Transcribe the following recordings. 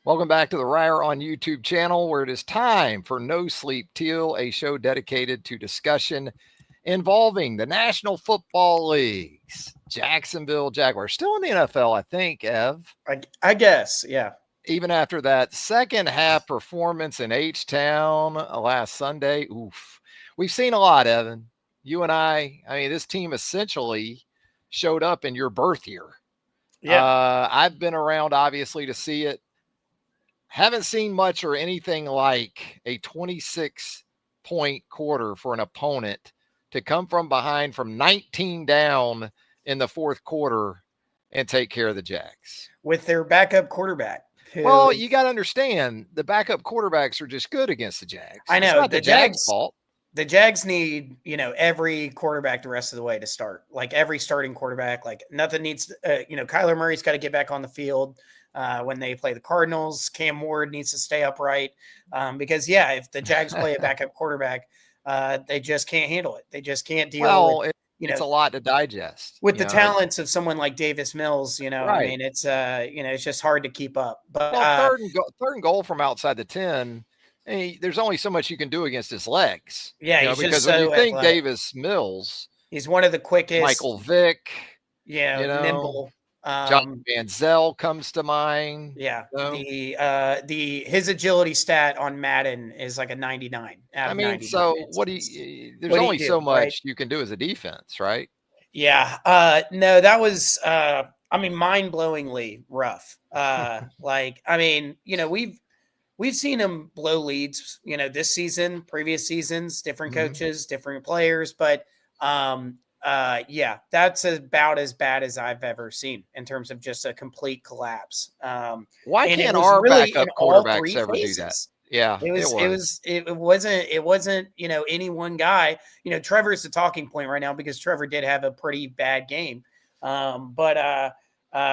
Welcome back to the Reier on YouTube channel, where it is time for No Sleep TEAL, a show dedicated to discussion involving the National Football League's Jacksonville Jaguars. Still in the NFL, I think, Ev. I guess, yeah. Even after that second half performance in H-Town last Sunday, oof. We've seen a lot, Evan. You and I mean, this team essentially showed up in your birth year. Yeah. I've been around, obviously, to see it. Haven't seen much or anything like a 26-point quarter for an opponent to come from behind from 19 down in the fourth quarter and take care of the Jags. With their backup quarterback. Well, you got to understand the backup quarterbacks are just good against the Jags. I know. It's not the Jags' fault. The Jags need, every quarterback the rest of the way to start. Like every starting quarterback, like nothing needs, Kyler Murray's got to get back on the field when they play the Cardinals. Cam Ward needs to stay upright because, if the Jags play a backup quarterback, they just can't handle it. They just can't deal with it's a lot to digest. With the talents of someone like Davis Mills, right. I mean, it's, it's just hard to keep up. But third and goal from outside the 10, there's only so much you can do against his legs. Yeah, because when you think Davis Mills, he's one of the quickest. Michael Vick, nimble. John Manziel comes to mind. Yeah, his agility stat on Madden is like a 99. I mean, so there's only so much you can do as a defense, right? Yeah. No, that was mind-blowingly rough. We've seen him blow leads, this season, previous seasons, different coaches, different players, but that's about as bad as I've ever seen in terms of just a complete collapse. Why can't our backup quarterbacks ever do that? Yeah, it wasn't, any one guy. Trevor's the talking point right now because Trevor did have a pretty bad game.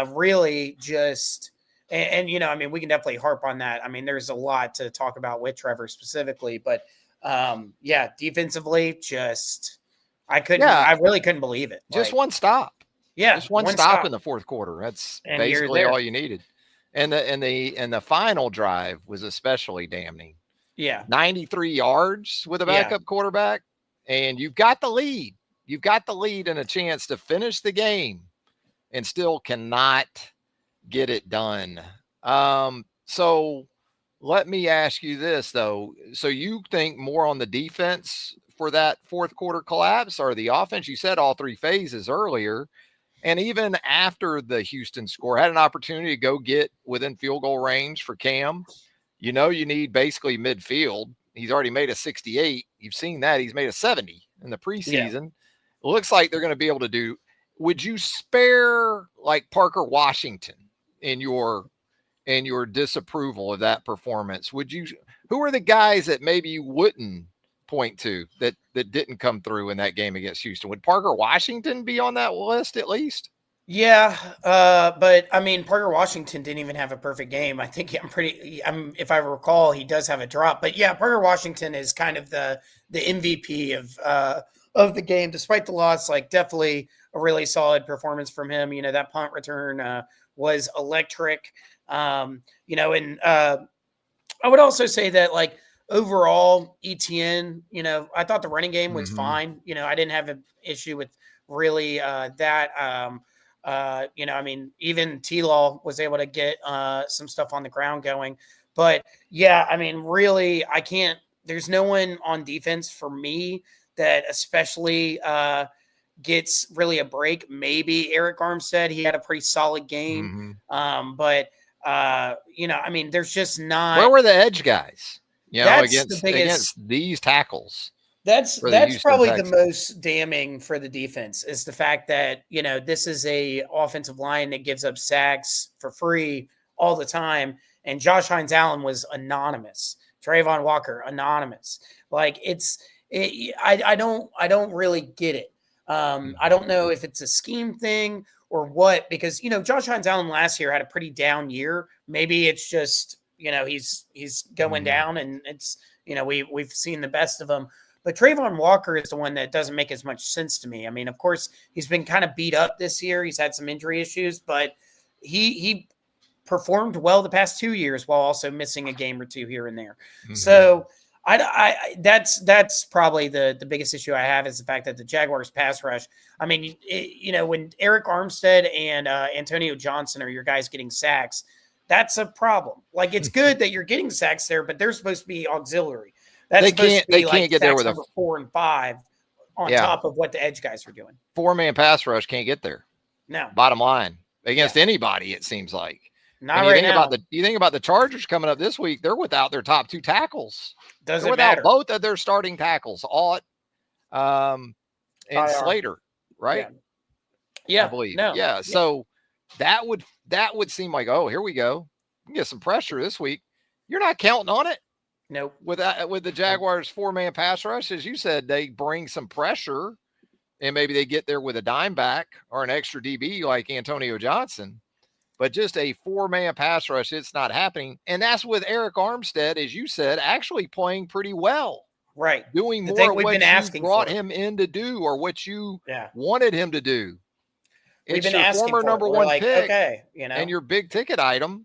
Really just, and we can definitely harp on that. I mean, there's a lot to talk about with Trevor specifically, but defensively, just I really couldn't believe it. Just one stop. Yeah. Just one stop in the fourth quarter. That's basically all you needed. And the final drive was especially damning. Yeah. 93 yards with a backup quarterback, and you've got the lead. You've got the lead and a chance to finish the game and still cannot get it done. So let me ask you this, though. So you think more on the defense for that fourth quarter collapse or the offense? You said all three phases earlier. And even after the Houston score, had an opportunity to go get within field goal range for Cam. You need basically midfield. He's already made a 68. You've seen that. He's made a 70 in the preseason. It looks like they're going to be able to do. Would you spare like Parker Washington in your disapproval of that performance? Who are the guys that maybe you wouldn't point to that didn't come through in that game against Houston? Would Parker Washington be on that list at least? Yeah, but I mean, Parker Washington didn't even have a perfect game. I think if I recall, he does have a drop. But yeah, Parker Washington is kind of the MVP of the game, despite the loss. Like, definitely a really solid performance from him. That punt return was electric. And I would also say that, like, overall, ETN, I thought the running game was fine. I didn't have an issue with really that. Even T-Law was able to get some stuff on the ground going. But, really, there's no one on defense for me that especially gets really a break. Maybe Eric Armstead, he had a pretty solid game. There's just not. Where were the edge guys? Against these tackles. That's probably the most damning for the defense is the fact that, this is a offensive line that gives up sacks for free all the time. And Josh Hines-Allen was anonymous. Trayvon Walker, anonymous. Like, I don't really get it. I don't know if it's a scheme thing or what, because, Josh Hines-Allen last year had a pretty down year. Maybe it's just, he's going down and it's, we've seen the best of him. But Trayvon Walker is the one that doesn't make as much sense to me. I mean, of course, he's been kind of beat up this year. He's had some injury issues, but he performed well the past 2 years while also missing a game or two here and there. Mm-hmm. So that's probably the biggest issue I have is the fact that the Jaguars pass rush. I mean, when Eric Armstead and Antonio Johnson are your guys getting sacks, that's a problem. Like, it's good that you're getting sacks there, but they're supposed to be auxiliary. They can't get there with number 4 and 5 on top of what the edge guys are doing. 4-man pass rush can't get there. No. Bottom line, against anybody, it seems like. Not right now. You think about the Chargers coming up this week, they're without their top 2 tackles. Doesn't matter. Both of their starting tackles, Ott and Slater, right? Yeah. I believe. No. Yeah. So that would seem like, oh, here we go. We can get some pressure this week. You're not counting on it. Nope. With the Jaguars 4-man pass rush, as you said, they bring some pressure, and maybe they get there with a dime back or an extra DB like Antonio Johnson. But just a 4-man pass rush, it's not happening. And that's with Eric Armstead, as you said, actually playing pretty well. Right. Doing more of what you brought him in to do or what you wanted him to do. It's your former number 1 pick and your big ticket item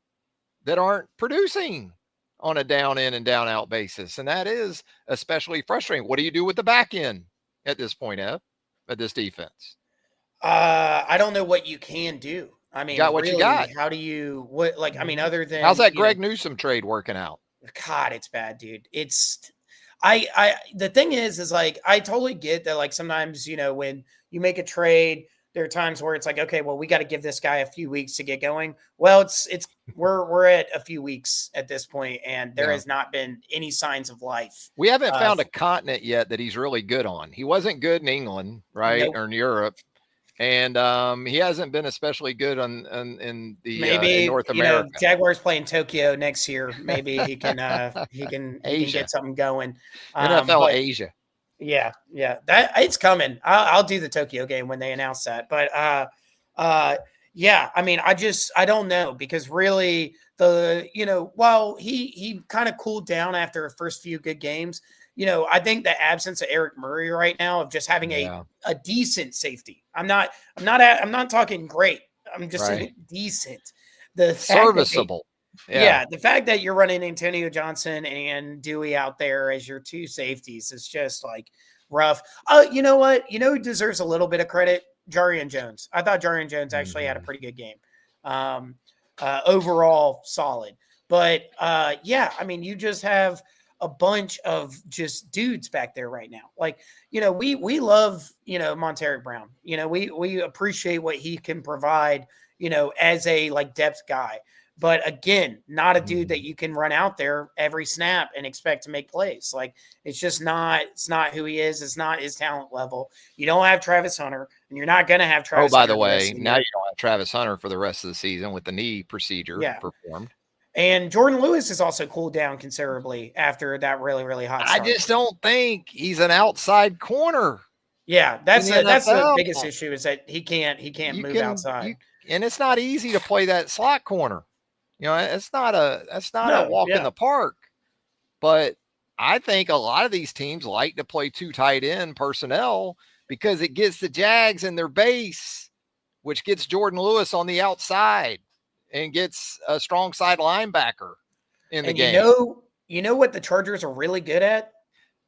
that aren't producing on a down in and down out basis. And that is especially frustrating. What do you do with the back end at this point, Ev, at this defense? I don't know what you can do. I mean, got what you got. How do you other than how's that Greg Newsome trade working out? God, it's bad, dude. It's the thing is like, I totally get that. Like, sometimes, when you make a trade, there are times where it's like, okay, well, we got to give this guy a few weeks to get going. Well, we're at a few weeks at this point, and there has not been any signs of life. We haven't found a continent yet that he's really good on. He wasn't good in England, right? Nope. Or in Europe. And he hasn't been especially good in maybe North America. Jaguars playing Tokyo next year. Maybe he can get something going. NFL Asia. Yeah, that it's coming. I'll do the Tokyo game when they announce that. But I mean, I don't know, because really while he kind of cooled down after the first few good games. I think the absence of Eric Murray right now, of just having a decent safety. I'm not talking great. I'm just saying decent. The serviceable. The fact that you're running Antonio Johnson and Dewey out there as your 2 safeties is just like rough. You know what? Who deserves a little bit of credit? Jarian Jones. I thought Jarian Jones actually had a pretty good game. Overall solid. But I mean, you just have a bunch of just dudes back there right now. Like, we love, Monteric Brown. We appreciate what he can provide, as a depth guy. But again, not a dude that you can run out there every snap and expect to make plays. Like, it's just not, it's not who he is. It's not his talent level. You don't have Travis Hunter, and you're not going to have Travis Hunter. Oh, by the way, now you don't have Travis Hunter for the rest of the season with the knee procedure performed. And Jordan Lewis has also cooled down considerably after that really, really hot start. I just don't think he's an outside corner. Yeah, that's the biggest issue, is that he can't move outside. And it's not easy to play that slot corner. It's not a walk in the park. But I think a lot of these teams like to play 2 tight end personnel because it gets the Jags in their base, which gets Jordan Lewis on the outside and gets a strong side linebacker in the game. You know what the Chargers are really good at?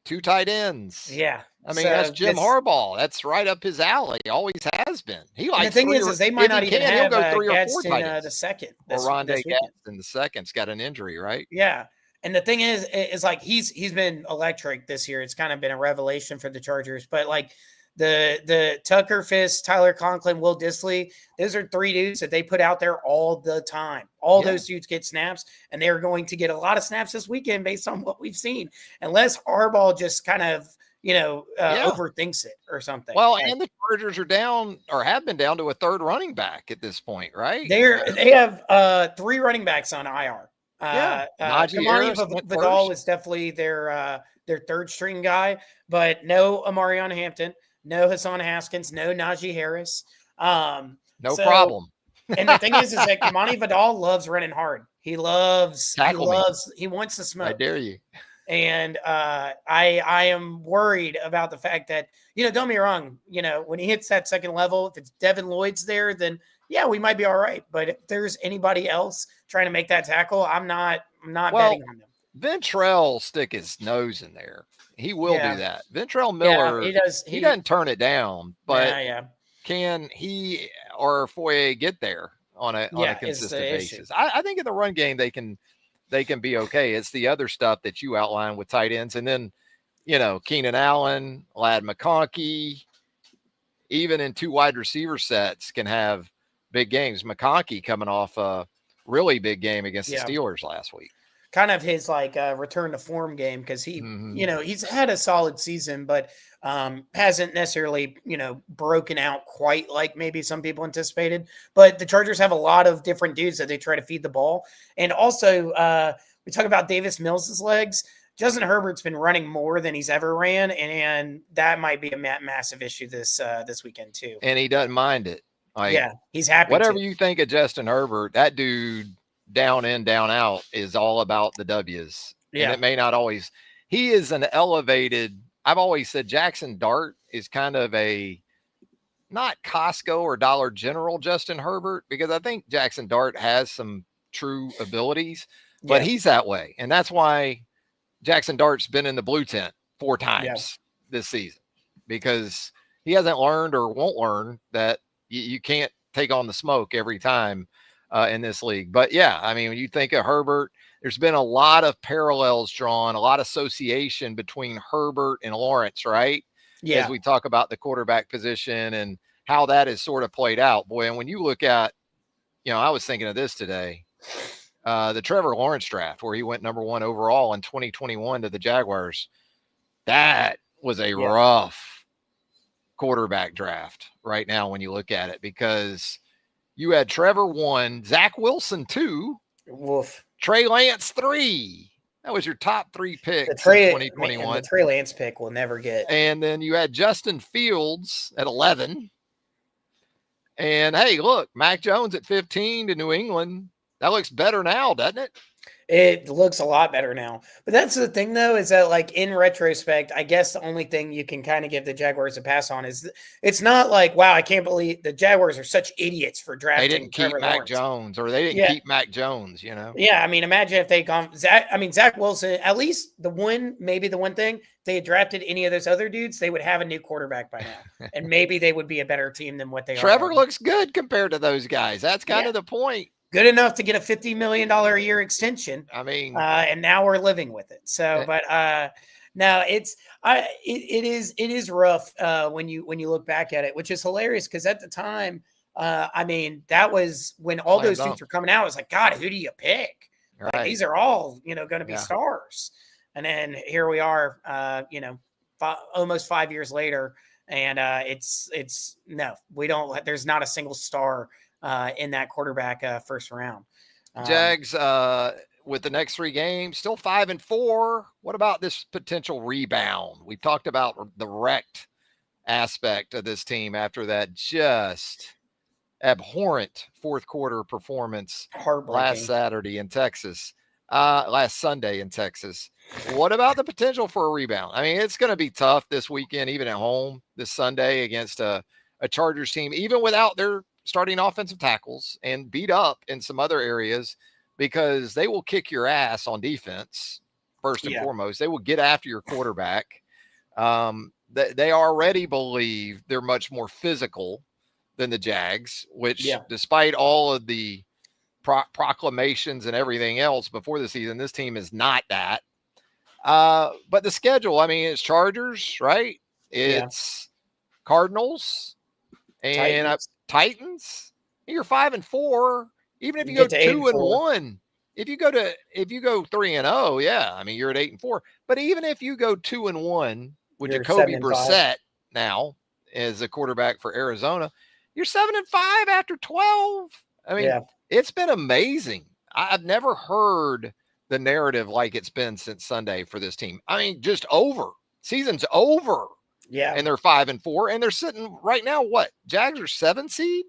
2 tight ends. Yeah. I mean, that's Jim Harbaugh. That's right up his alley. Always has been. He likes. The thing is they might not even have go 3 or 4 tight ends. The second. Or Rondé Gadsden the second's got an injury, right? Yeah. And the thing is like he's been electric this year. It's kind of been a revelation for the Chargers. But like the Tucker Fisk, Tyler Conklin, Will Dissly, those are 3 dudes that they put out there all the time. All those dudes get snaps, and they're going to get a lot of snaps this weekend based on what we've seen, unless Harbaugh just kind of overthinks it or something. Well, and the Chargers are down, or have been down, to a 3rd running back at this point, right? They have 3 running backs on IR. Kamani Vidal is definitely their 3rd string guy, but no Amarion Hampton, no Hassan Haskins, no Najee Harris. No problem. And the thing is that Kamani Vidal loves running hard. He wants to smoke. I dare you. And I am worried about the fact that, don't be wrong, when he hits that second level, if it's Devin Lloyd's there, then yeah, we might be all right. But if there's anybody else trying to make that tackle, I'm not betting on them. Ventrell stick his nose in there. He will do that. Ventrell Yeah, Miller, he does. he doesn't turn it down, but yeah. can he or Foye get there on a consistent basis? I think in the run game they can be okay. It's the other stuff that you outlined with tight ends, and then Keenan Allen, Ladd McConkey, even in 2 wide receiver sets can have big games. McConkey coming off a really big game against the Steelers last week. Kind of his return to form game because he, he's had a solid season, but hasn't necessarily, broken out quite like maybe some people anticipated. But the Chargers have a lot of different dudes that they try to feed the ball. And also, we talk about Davis Mills' legs. Justin Herbert's been running more than he's ever ran, and that might be a massive issue this weekend too. And he doesn't mind it. He's happy. Whatever you think of Justin Herbert, that dude down in, down out is all about the W's. Yeah. And it may not always. He is an elevated. I've always said Jackson Dart is kind of a not Costco or Dollar General Justin Herbert, because I think Jackson Dart has some true abilities, but he's that way. And that's why Jackson Dart's been in the blue tent 4 times this season, because he hasn't learned or won't learn that you can't take on the smoke every time in this league. But yeah, I mean, when you think of Herbert, there's been a lot of parallels drawn, a lot of association between Herbert and Lawrence, right? Yeah. As we talk about the quarterback position and how that is sort of played out. Boy, and when you look at, I was thinking of this today, the Trevor Lawrence draft, where he went number 1 overall in 2021 to the Jaguars, that was a rough quarterback draft right now when you look at it, because you had Trevor 1, Zach Wilson 2, Trey Lance 3. That was your top 3 picks in 2021. The Trey Lance pick will never get. And then you had Justin Fields at 11. And hey, look, Mac Jones at 15 to New England. That looks better now, doesn't it? It looks a lot better now. But that's the thing, though, is that, in retrospect, I guess the only thing you can kind of give the Jaguars a pass on is it's not like, wow, I can't believe the Jaguars are such idiots for drafting. They didn't keep Mac Jones, or they didn't keep Mac Jones, Yeah, I mean, imagine if they gone Zach Wilson, at least the one thing, if they had drafted any of those other dudes, they would have a new quarterback by now. And maybe they would be a better team than what they are. Trevor looks good compared to those guys. That's kind of the point. Good enough to get a $50 million a year extension. I mean, and now we're living with it. So, but no, it is rough when you look back at it, which is hilarious because at the time, I mean, that was when all those dudes were coming out. It was like, God, who do you pick? Right. Like, these are all going to be stars. And then here we are, almost 5 years later, and it's no, we don't. There's not a single star in that quarterback first round. Jags with the next 3 games, still 5-4. What about this potential rebound? We talked about the wrecked aspect of this team after that just abhorrent 4th quarter performance last Saturday in Texas, last Sunday in Texas. What about the potential for a rebound? I mean, it's going to be tough this weekend, even at home this Sunday against a Chargers team, even without their starting offensive tackles, and beat up in some other areas, because they will kick your ass on defense. First and foremost, they will get after your quarterback. They already believe they're much more physical than the Jags, which despite all of the proclamations and everything else before the season, this team is not that. But the schedule, I mean, it's Chargers, right? It's Cardinals and Titans. You're 5-4. Even if you go 2-1, if you go 3-0, I mean, you're at 8-4. But even if you go 2-1 with Jacoby Brissett now as a quarterback for Arizona, you're 7-5 after 12. I mean, it's been amazing. I've never heard the narrative like it's been since Sunday for this team. I mean, just over. Season's over. Yeah. And they're 5-4, and they're sitting right now. What? Jags are 7 seed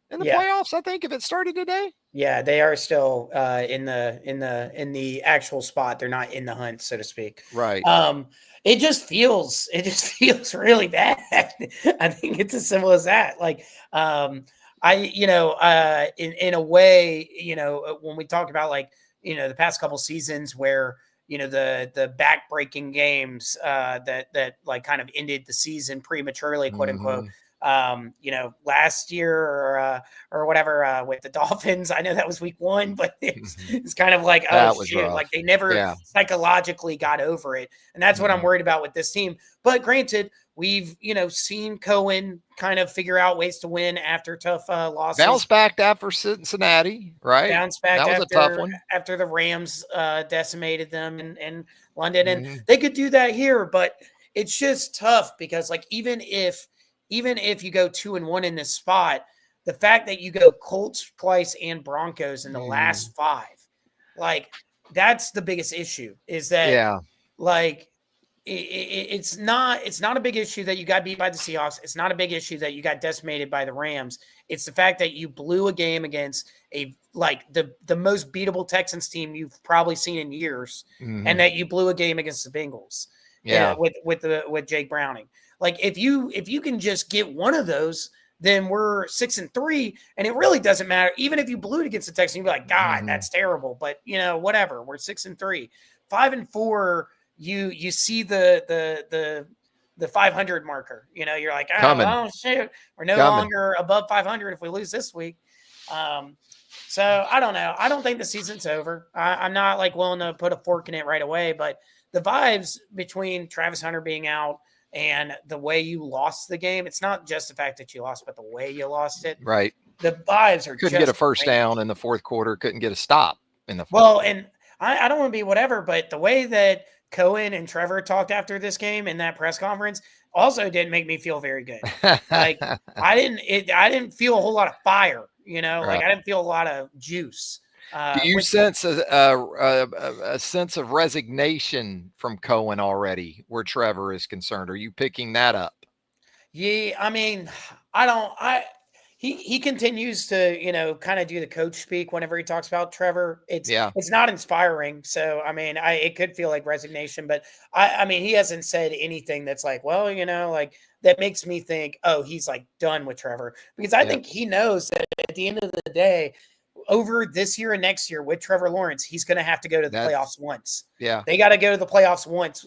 in the playoffs, I think, if it started today. Yeah, they are still in the actual spot. They're not in the hunt, so to speak. Right. It just feels really bad. I think it's as simple as that. Like, in a way, when we talk about like, the past couple seasons where, the back-breaking games that like kind of ended the season prematurely, quote unquote. Last year or whatever with the Dolphins. I know that was week 1, but it's kind of like, oh shit, like they never psychologically got over it. And that's what I'm worried about with this team. But granted, we've, seen Cohen kind of figure out ways to win after tough losses. Bounce back after Cincinnati, right? Bounce back that was after, a tough one. After the Rams decimated them in London. And they could do that here, but it's just tough because like even if you go 2-1 in this spot, the fact that you go Colts twice and Broncos in the last 5, like that's the biggest issue is that like it's not a big issue that you got beat by the Seahawks. It's not a big issue that you got decimated by the Rams. It's the fact that you blew a game against the most beatable Texans team you've probably seen in years, and that you blew a game against the Bengals. With Jake Browning. Like if you can just get one of those, then we're 6-3, and it really doesn't matter. Even if you blew it against the Texans, you'd be like, God, that's terrible. But whatever. We're 6-3, 5-4. You see the 500 marker. You're like, oh shit, we're no longer above 500 if we lose this week. So I don't know. I don't think the season's over. I'm not like willing to put a fork in it right away, but the vibes between Travis Hunter being out and the way you lost the game, it's not just the fact that you lost, but the way you lost it. Right. The vibes are couldn't get a first down in the fourth quarter, couldn't get a stop in the fourth quarter. And I don't want to be whatever, but the way that Cohen and Trevor talked after this game in that press conference also didn't make me feel very good. Like I didn't feel a whole lot of fire, like I didn't feel a lot of juice. Do you sense a sense of resignation from Cohen already where Trevor is concerned? Are you picking that up? Yeah, I mean, he continues to, kind of do the coach speak whenever he talks about Trevor. It's not inspiring. So, I mean, it could feel like resignation, but I mean, he hasn't said anything that's like, well, like that makes me think, oh, he's like done with Trevor, because I think he knows that at the end of the day, over this year and next year with Trevor Lawrence, he's going to have to go to the playoffs once. Yeah. They got to go to the playoffs once,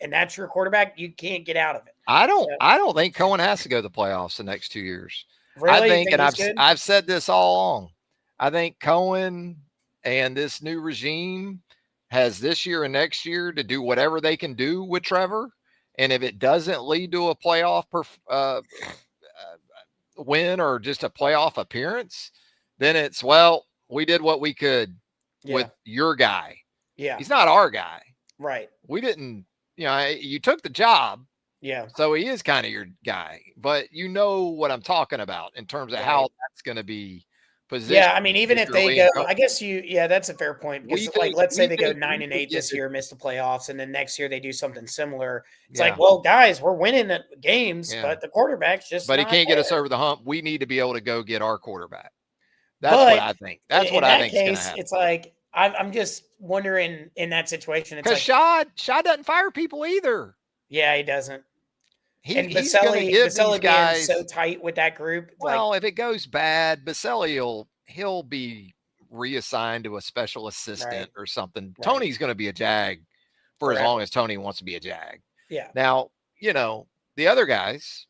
and that's your quarterback. You can't get out of it. I don't think Cohen has to go to the playoffs the next 2 years. Really? I think, and I've said this all along, I think Cohen and this new regime has this year and next year to do whatever they can do with Trevor. And if it doesn't lead to a playoff win or just a playoff appearance, then it's, well, we did what we could with your guy. Yeah. He's not our guy. Right. We didn't, you took the job. Yeah. So he is kind of your guy, but you know what I'm talking about in terms of how that's going to be positioned. Yeah. I mean, even if they go, I guess that's a fair point, because let's say they go 9-8 this year, miss the playoffs, and then next year they do something similar. It's like, well, guys, we're winning the games, but the quarterback's just, but he can't get us over the hump. We need to be able to go get our quarterback. That's what I think. That's what I think is going to happen. It's like, I'm just wondering in that situation. It's because like, Shad doesn't fire people either. Yeah, he doesn't. And Baselli guys so tight with that group. Well, if it goes bad, Baselli he'll be reassigned to a special assistant or something. Right. Tony's going to be a Jag for as long as Tony wants to be a Jag. Yeah. Now, the other guys,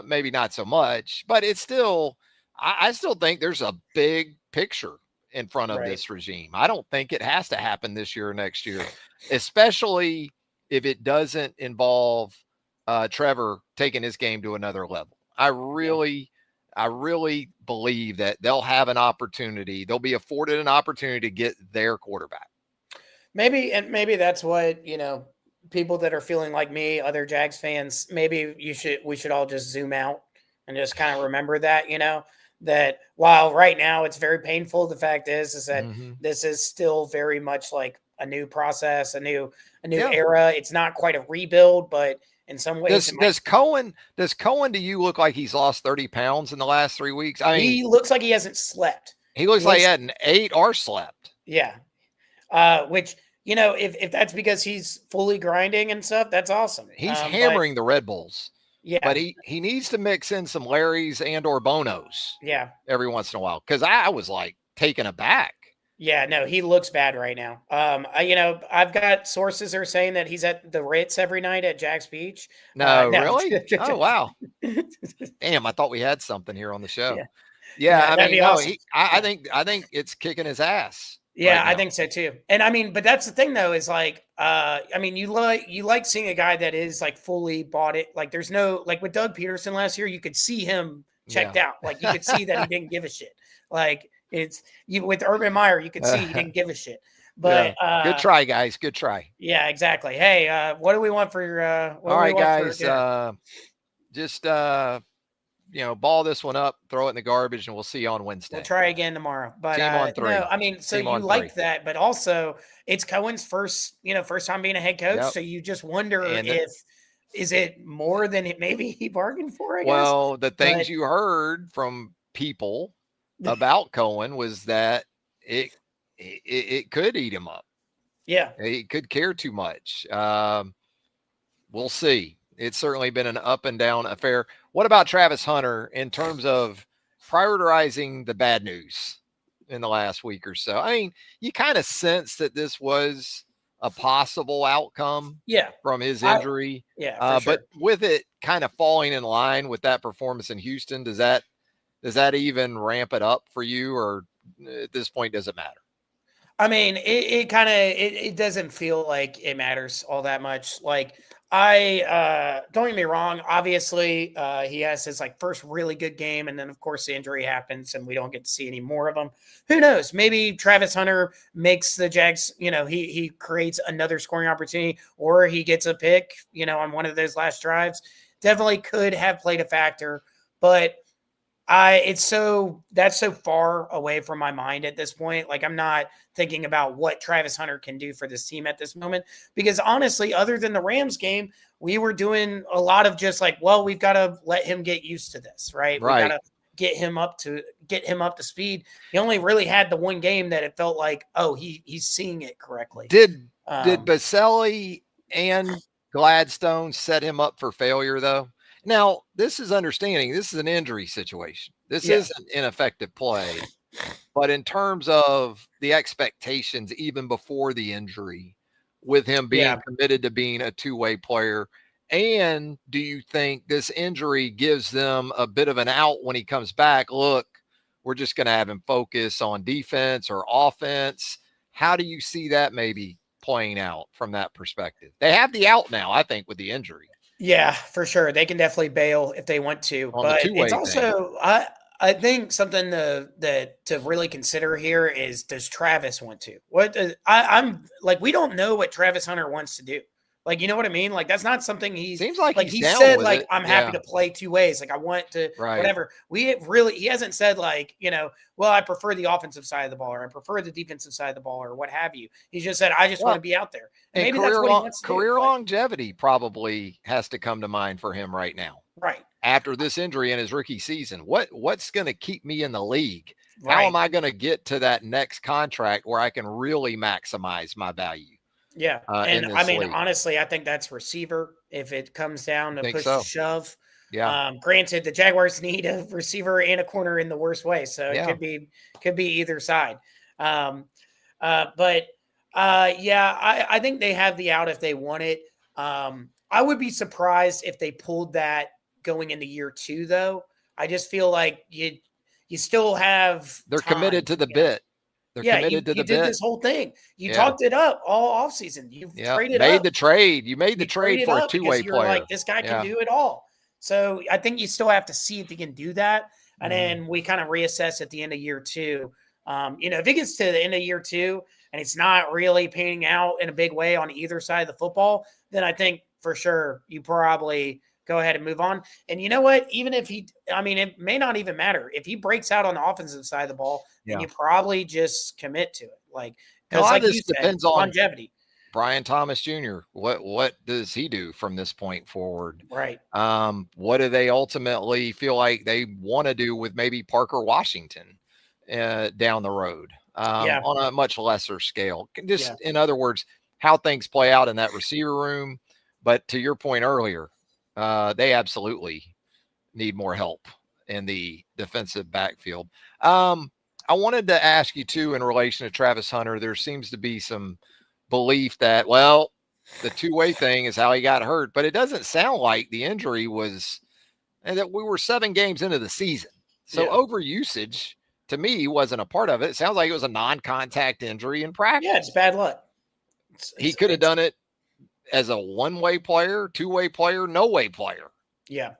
maybe not so much, but it's still, I still think there's a big picture in front of this regime. I don't think it has to happen this year or next year, especially if it doesn't involve Trevor taking his game to another level. I really believe that they'll have an opportunity. They'll be afforded an opportunity to get their quarterback. Maybe that's what, people that are feeling like me, other Jags fans, maybe we should all just zoom out and just kind of remember that, that while right now it's very painful, the fact is that this is still very much like a new process, a new era. It's not quite a rebuild, but in some ways, does Cohen to you look like he's lost 30 pounds in the last 3 weeks? I mean, he looks like he hasn't slept. He looks like he hadn't ate or slept. Yeah. Which, if that's because he's fully grinding and stuff, that's awesome. He's hammering the Red Bulls. Yeah. But he needs to mix in some Larrys and or Bonos. Yeah. Every once in a while. Because I was like taken aback. Yeah, no, he looks bad right now. I've got sources are saying that he's at the Ritz every night at Jack's Beach. No, No. really? Oh, wow. Damn, I thought we had something here on the show. Yeah. Yeah, Yeah, I that'd mean, be no, awesome. I think it's kicking his ass. Yeah, Right I now. think so too. And I mean, but that's the thing though, is like, you like seeing a guy that is like fully bought it. Like there's no, like with Doug Peterson last year, you could see him checked out. Like you could see that he didn't give a shit. Like with Urban Meyer, you could see he didn't give a shit. But good try, guys. Good try. Yeah, exactly. Hey, what do we want for all right, guys? Just ball this one up, throw it in the garbage, and we'll see you on Wednesday. We'll try again tomorrow. But team on 3. No, I mean, so you like that, but also it's Cohen's first time being a head coach. Yep. So you just wonder is it more than it maybe he bargained for? I guess. Well, the things you heard from people about Cohen was that it could eat him up. Yeah, he could care too much. We'll see. It's certainly been an up and down affair. What about Travis Hunter in terms of prioritizing the bad news in the last week or so? I mean, you kind of sense that this was a possible outcome from his injury. Sure. But with it kind of falling in line with that performance in Houston, does that even ramp it up for you, or at this point, does it matter? I mean, it doesn't feel like it matters all that much. Like, don't get me wrong. Obviously, he has his first really good game, and then of course the injury happens, and we don't get to see any more of him. Who knows? Maybe Travis Hunter makes the Jags. He creates another scoring opportunity, or he gets a pick. On one of those last drives. Definitely could have played a factor, but that's so far away from my mind at this point. Like, I'm not thinking about what Travis Hunter can do for this team at this moment, because honestly, other than the Rams game, we were doing a lot of just we've got to let him get used to this, right? We got to get him up to speed. He only really had the one game that it felt like, oh, he's seeing it correctly. Did Baselli and Gladstone set him up for failure though? Now, this is understanding. This is an injury situation. This is an ineffective play. But in terms of the expectations, even before the injury, with him being committed to being a two-way player, and do you think this injury gives them a bit of an out when he comes back? Look, we're just going to have him focus on defense or offense. How do you see that maybe playing out from that perspective? They have the out now, I think, with the injury. Yeah, for sure. They can definitely bail if they want to. But it's also, I think something to really consider here is, does Travis want to? I'm like, we don't know what Travis Hunter wants to do. Like, you know what I mean? Like, that's not something seems like he said, I'm happy to play two ways. Like, I want to, whatever. He hasn't said well, I prefer the offensive side of the ball, or I prefer the defensive side of the ball, or what have you. He just said, I just want to be out there. And maybe that's what he wants to do. Career longevity probably has to come to mind for him right now. Right. After this injury in his rookie season, what's going to keep me in the league? How am I going to get to that next contract where I can really maximize my value? Yeah. And I mean, honestly, I think that's receiver if it comes down to push to shove. Yeah. Granted, the Jaguars need a receiver and a corner in the worst way. So it could be either side. I think they have the out if they want it. I would be surprised if they pulled that going into year 2, though. I just feel like you still have. They're committed to the bit. You did this whole thing. You talked it up all offseason. You made the trade. You made the trade for a two-way player. Like, this guy can do it all. So I think you still have to see if he can do that. And then we kind of reassess at the end of year 2. If it gets to the end of year 2 and it's not really panning out in a big way on either side of the football, then I think for sure you probably go ahead and move on. And you know what? Even if it may not even matter. If he breaks out on the offensive side of the ball, then you probably just commit to it. Because this depends on longevity. Brian Thomas Jr. What does he do from this point forward? Right. What do they ultimately feel like they want to do with maybe Parker Washington down the road on a much lesser scale? In other words, how things play out in that receiver room. But to your point earlier, They absolutely need more help in the defensive backfield. I wanted to ask you too, in relation to Travis Hunter, there seems to be some belief that, well, the two-way thing is how he got hurt, but it doesn't sound like the injury was, and that we were 7 games into the season. So overusage to me wasn't a part of it. It sounds like it was a non-contact injury in practice. Yeah, it's bad luck. He could have done it as a one-way player, two-way player, no-way player. Yeah.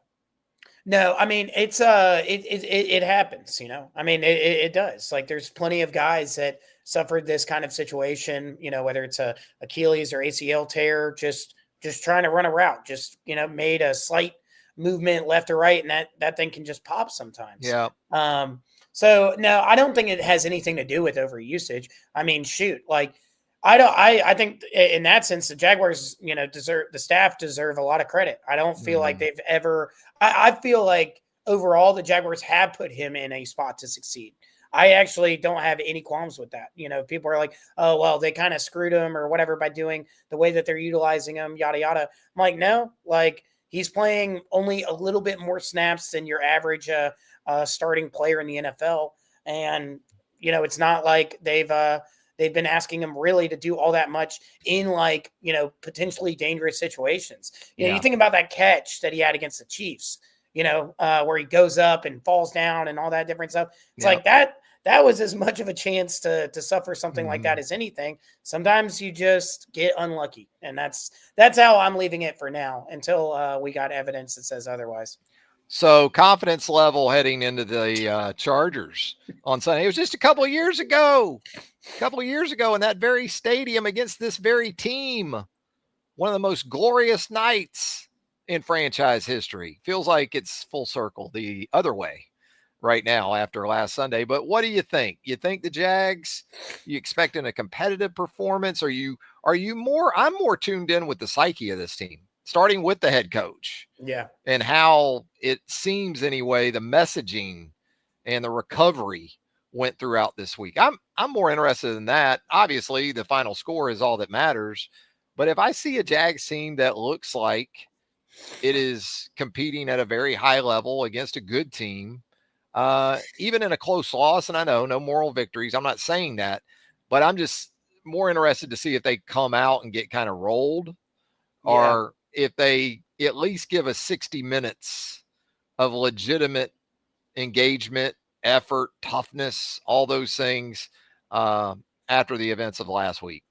No, I mean, it's it happens, you know. I mean, it does. Like, there's plenty of guys that suffered this kind of situation, you know, whether it's a Achilles or ACL tear, just trying to run a route, just, you know, made a slight movement left or right, and that thing can just pop sometimes. Yeah. So no, I don't think it has anything to do with overusage. I mean, shoot, like, I think in that sense, the Jaguars, you know, the staff deserve a lot of credit. I don't feel like they've ever, I feel like overall the Jaguars have put him in a spot to succeed. I actually don't have any qualms with that. You know, people are like, oh, well, they kind of screwed him or whatever by doing the way that they're utilizing him, yada, yada. I'm like, no, like, he's playing only a little bit more snaps than your average starting player in the NFL. And, you know, it's not like they've been asking him really to do all that much in, like, you know, potentially dangerous situations. You know, you think about that catch that he had against the Chiefs, you know, where he goes up and falls down and all that different stuff. It's like that was as much of a chance to suffer something like that as anything. Sometimes you just get unlucky, and that's how I'm leaving it for now until we got evidence that says otherwise. So confidence level heading into the Chargers on Sunday. It was just a couple of years ago in that very stadium against this very team. One of the most glorious nights in franchise history. Feels like it's full circle the other way right now after last Sunday. But what do you think? You think the Jags, you expecting a competitive performance? Are you more, I'm more tuned in with the psyche of this team, starting with the head coach. Yeah. And how it seems anyway, the messaging and the recovery went throughout this week. I'm more interested in that. Obviously, the final score is all that matters. But if I see a Jags team that looks like it is competing at a very high level against a good team, even in a close loss, and I know no moral victories, I'm not saying that, but I'm just more interested to see if they come out and get kind of rolled, or if they at least give us 60 minutes of legitimate engagement, effort, toughness, all those things after the events of last week.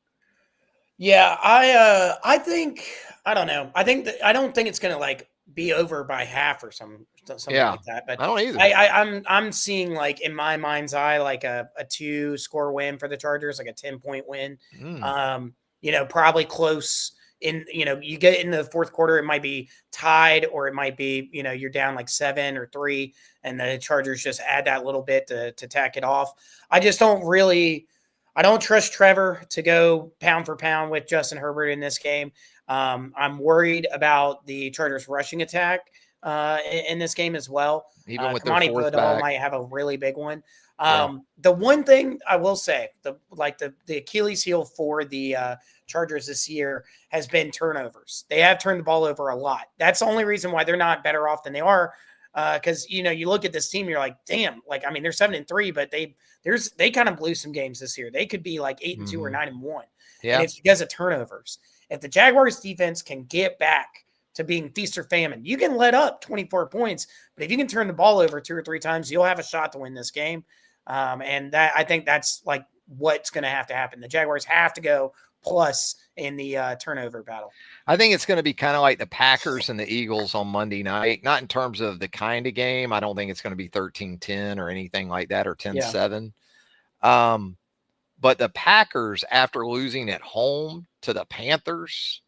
Yeah, I think, I don't know. I don't think it's gonna, like, be over by half or something like that. But I don't either. I'm seeing, like, in my mind's eye, like a 2-score win for the Chargers, like a 10-point win. You know, probably close. You know, you get in the fourth quarter, it might be tied, or it might be, you know, you're down like 7 or 3, and the Chargers just add that little bit to tack it off. I don't trust Trevor to go pound for pound with Justin Herbert in this game. I'm worried about the Chargers rushing attack in this game as well. Even with Kamani their fourth Goodall back might have a really big one. The one thing I will say, the Achilles heel for the Chargers this year has been turnovers. They have turned the ball over a lot. That's the only reason why they're not better off than they are. Because, you know, you look at this team, you're like, damn, like, I mean, they're 7-3, but they kind of blew some games this year. They could be like 8-2 or 9-1. Yeah. And it's because of turnovers. If the Jaguars defense can get back to being feast or famine, you can let up 24 points, but if you can turn the ball over 2 or 3 times, you'll have a shot to win this game. And that, I think that's like what's going to happen. The Jaguars have to go plus in the turnover battle. I think it's going to be kind of like the Packers and the Eagles on Monday night, not in terms of the kind of game. I don't think it's going to be 13-10 or anything like that, or 10-7. But the Packers, after losing at home to the Panthers,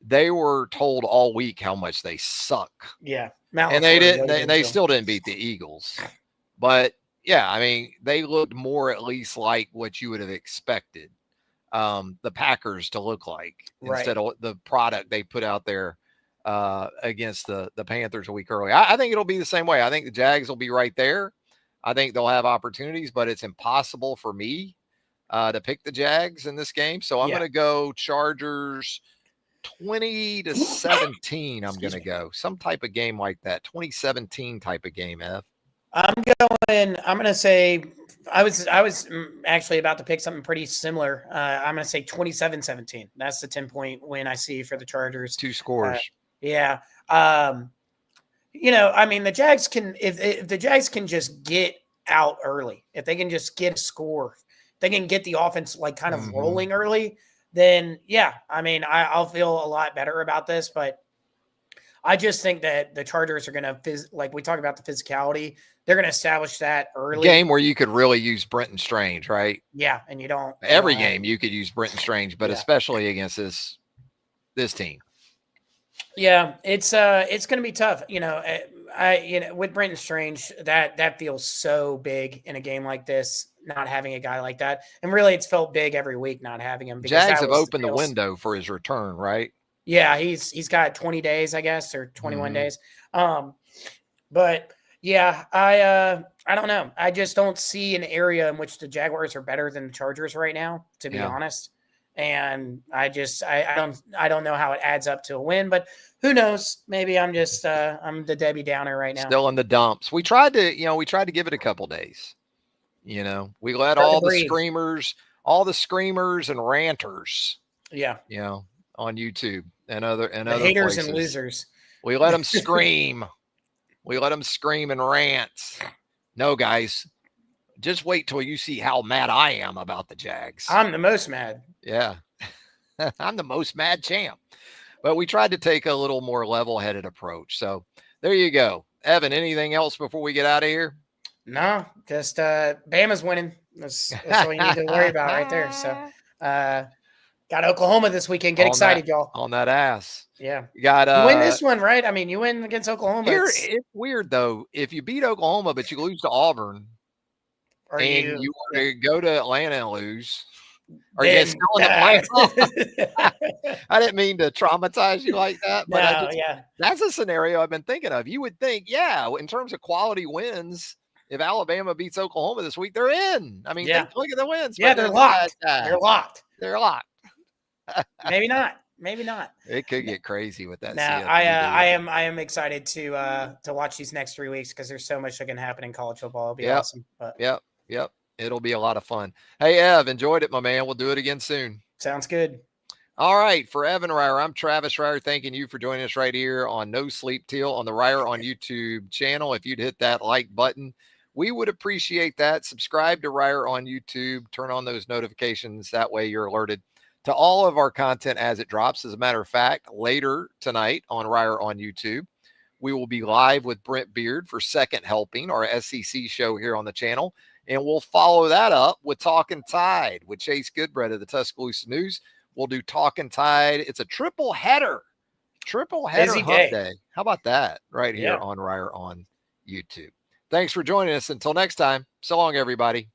they were told all week how much they suck. And they didn't. They still didn't beat the Eagles. But yeah, I mean, they looked more at least like what you would have expected the Packers to look like, instead of the product they put out there against the Panthers a week earlier. I think it'll be the same way. I think the Jags will be right there. I think they'll have opportunities, but it's impossible for me to pick the Jags in this game. So I'm going to go Chargers 20-17, I'm going to go. Some type of game like that. 2017 type of game, Ev. I'm going to say I was actually about to pick something pretty similar. I'm going to say 27-17. That's the 10-point win I see for the Chargers. 2 scores. Yeah. I mean, the Jags can, if the Jags can just get out early, if they can just get a score, they can get the offense like kind of rolling early, then yeah, I mean, I'll feel a lot better about this. But I just think that the Chargers are going to, like we talked about the physicality, they're going to establish that early. Game where you could really use Brenton Strange, right? Yeah, and you don't. Every game you could use Brenton Strange, but especially against this team. Yeah, it's going to be tough. With Brenton Strange, that feels so big in a game like this, not having a guy like that. And really, it's felt big every week not having him. Jags have opened the window for his return, right? Yeah, he's got 20 days, I guess, or 21 days. But yeah, I don't know. I just don't see an area in which the Jaguars are better than the Chargers right now, to be honest. And I don't know how it adds up to a win, but who knows? Maybe I'm just I'm the Debbie Downer right now. Still in the dumps. We tried to give it a couple days. We let all the screamers and ranters. Yeah. On YouTube and other haters places. And losers. We let them scream. We let them scream and rant. No, guys, just wait till you see how mad I am about the Jags. I'm the most mad. Yeah. I'm the most mad champ. But we tried to take a little more level-headed approach. So there you go. Evan, anything else before we get out of here? No, just Bama's winning. That's all you need to worry about right there. So got Oklahoma this weekend. Get excited, y'all. On that ass. Yeah. You got you win this one, right? I mean, you win against Oklahoma. It's weird, though. If you beat Oklahoma, but you lose to Auburn, you want to go to Atlanta and lose, are you still in the playoff? I didn't mean to traumatize you like that, but that's a scenario I've been thinking of. You would think, in terms of quality wins, if Alabama beats Oklahoma this week, they're in. I mean, look at the wins. Yeah, they're locked. They're locked. Maybe not. It could get crazy with that. No, I am excited to watch these next 3 weeks because there's so much that can happen in college football. It'll be awesome. But. Yep. It'll be a lot of fun. Hey, Ev, enjoyed it, my man. We'll do it again soon. Sounds good. All right. For Evan Reier, I'm Travis Reier. Thanking you for joining us right here on No Sleep TEAL on the Reier on YouTube channel. If you'd hit that like button, we would appreciate that. Subscribe to Reier on YouTube. Turn on those notifications. That way you're alerted to all of our content as it drops. As a matter of fact, later tonight on Reier on YouTube, we will be live with Brent Beard for Second Helping, our SEC show here on the channel. And we'll follow that up with Talking Tide with Chase Goodbread of the Tuscaloosa News. We'll do Talking Tide. It's a triple header hump day. How about that right here on Reier on YouTube? Thanks for joining us. Until next time, so long, everybody.